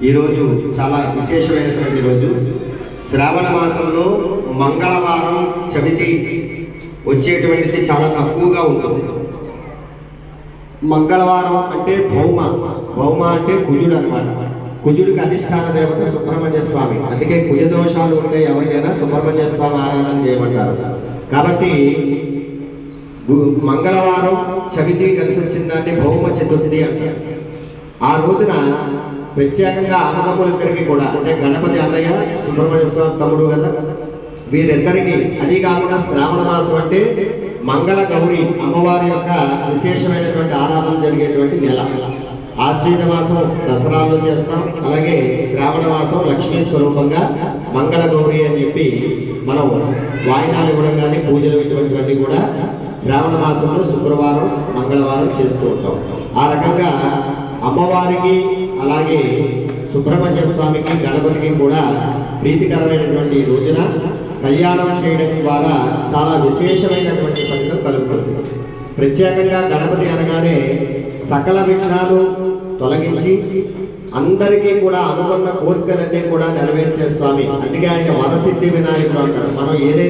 ఈరోజు చాలా విశేషమైనటువంటి రోజు. శ్రావణ మాసంలో మంగళవారం చవితి వచ్చేటువంటిది చాలా తక్కువగా ఉంటుంది. మంగళవారం అంటే భౌమ అంటే కుజుడు అనమాట. కుజుడికి అధిష్టాన దేవత సుబ్రహ్మణ్య స్వామి. అందుకే కుజ దోషాలు ఉంటే ఎవరికైనా సుబ్రహ్మణ్య స్వామి ఆరాధన చేయమంటారు. కాబట్టి మంగళవారం చవితి కలిసి వచ్చిన దాన్ని భౌమ చతుర్థి అంటారు. ఆ రోజున ప్రత్యేకంగా అన్నదమ్ములిద్దరికీ కూడా, అంటే గణపతి అన్నయ్య, సుబ్రహ్మణ్య స్వామి తమ్ముడు కదా, వీరిద్దరికీ, అది కాకుండా శ్రావణ మాసం అంటే మంగళ గౌరి అమ్మవారి యొక్క విశేషమైనటువంటి ఆరాధన జరిగేటువంటి నెల. ఆశ్వీజ మాసం దసరాల్లో చేస్తాం. అలాగే శ్రావణ మాసం లక్ష్మీ స్వరూపంగా మంగళ గౌరి అని చెప్పి మనం వాయినాలు ఇవ్వడం కానీ పూజలు ఇటువంటివన్నీ కూడా శ్రావణ మాసంలో శుక్రవారం మంగళవారం చేస్తూ ఉంటాం. ఆ రకంగా అమ్మవారికి అలాగే సుబ్రహ్మణ్య స్వామికి గణపతికి కూడా ప్రీతికరమైనటువంటి రోజున కళ్యాణం చేయడం ద్వారా చాలా విశేషమైనటువంటి ఫలితం కలుగుతుంది. ప్రత్యేకంగా గణపతి అనగానే సకల విఘ్నాలు తొలగించి అందరికీ కూడా అనుకున్న కోరికలన్నీ కూడా నెరవేర్చే స్వామి. అందుకే ఆయన వరసిద్ధి వినాయకుడు అంటారు. మనం ఏదైతే